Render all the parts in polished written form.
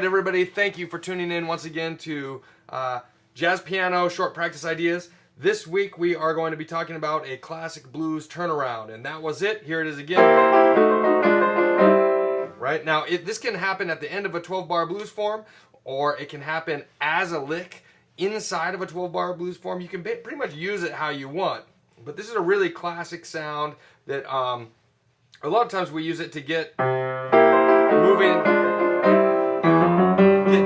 everybody, thank you for tuning in once again to Jazz Piano Short Practice Ideas. This week we are going to be talking about a classic blues turnaround, and that was it. Here it is again. Right now, this can happen at the end of a 12-bar blues form, or it can happen as a lick inside of a 12-bar blues form. You can pretty much use it how you want, but this is a really classic sound that a lot of times we use it to get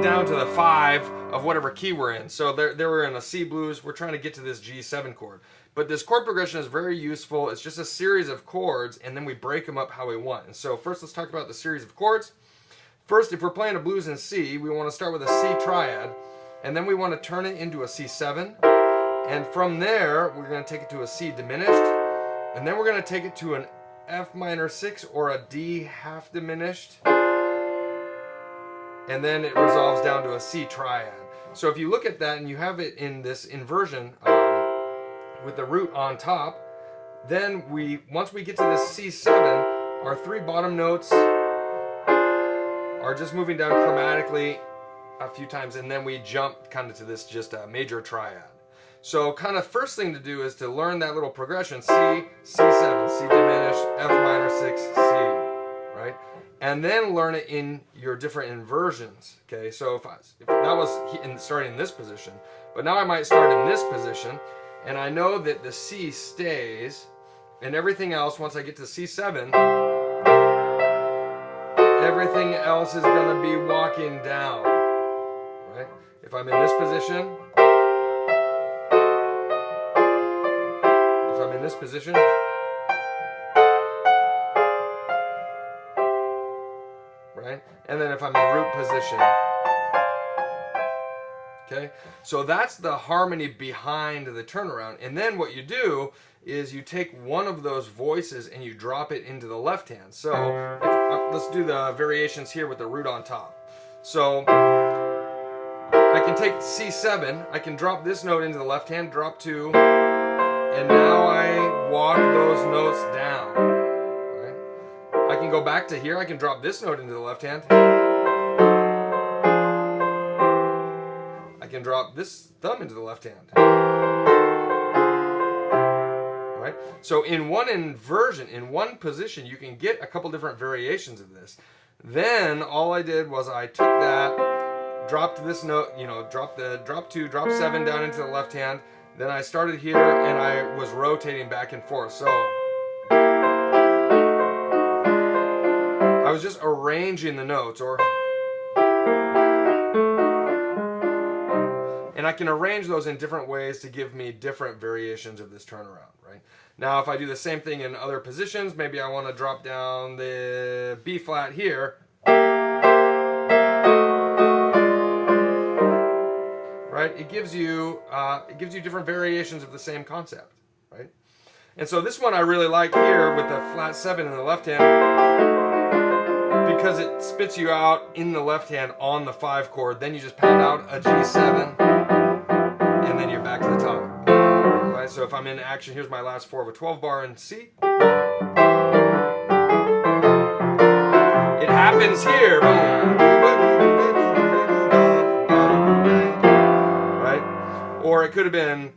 down to the 5 of whatever key we're in. So there we're in a C blues, we're trying to get to this G7 chord. But this chord progression is very useful. It's just a series of chords, and then we break them up how we want. And so first let's talk about the series of chords. First, if we're playing a blues in C, we want to start with a C triad, and then we want to turn it into a C7. And from there, we're going to take it to a C diminished, and then we're going to take it to an F minor 6 or a D half diminished, and then it resolves down to a C triad. So if you look at that and you have it in this inversion with the root on top, then once we get to this C7, our 3 bottom notes are just moving down chromatically a few times, and then we jump kind of to this just major triad. So kind of first thing to do is to learn that little progression: C, C7, C diminished, F minor 6, C, right? And then learn it in your different inversions. Okay, so if that was starting in this position, but now I might start in this position, and I know that the C stays, and everything else, once I get to C7, everything else is going to be walking down, right? If I'm in this position, right? And then if I'm in root position, okay? So that's the harmony behind the turnaround. And then what you do is you take one of those voices and you drop it into the left hand. So let's do the variations here with the root on top. So I can take C7, I can drop this note into the left hand, drop 2, and now I walk those notes down. Right? I can go back to here, I can drop this note into the left hand. I can drop this thumb into the left hand. Right? So in one inversion, in one position, you can get a couple different variations of this. Then all I did was I took that, dropped this note, drop 2, drop 7 down into the left hand. Then I started here and I was rotating back and forth. So I was just arranging the notes, and I can arrange those in different ways to give me different variations of this turnaround, right? Now if I do the same thing in other positions, maybe I want to drop down the B flat here. Right? It gives you different variations of the same concept, right? And so this one I really like here with the flat 7 in the left hand, because it spits you out in the left hand on the 5 chord. Then you just pound out a G7, and then you're back to the top. Right? So if I'm in action, here's my last 4 of a 12 bar in C. It happens here. Or it could have been,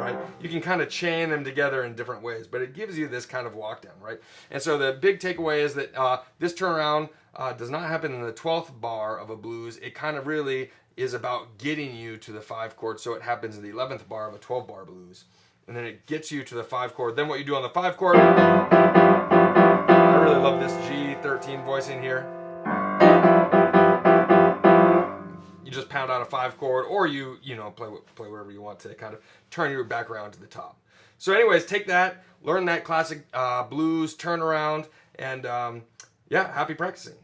right? You can kind of chain them together in different ways, but it gives you this kind of walk down, right? And so the big takeaway is that this turnaround does not happen in the 12th bar of a blues. It kind of really is about getting you to the 5 chord, so it happens in the 11th bar of a 12-bar blues. And then it gets you to the 5 chord. Then what you do on the 5 chord, I really love this G13 voicing here. You just pound out a 5 chord, or you play whatever you want to kind of turn your back around to the top. So anyways, take that, learn that classic blues turnaround, and yeah, happy practicing.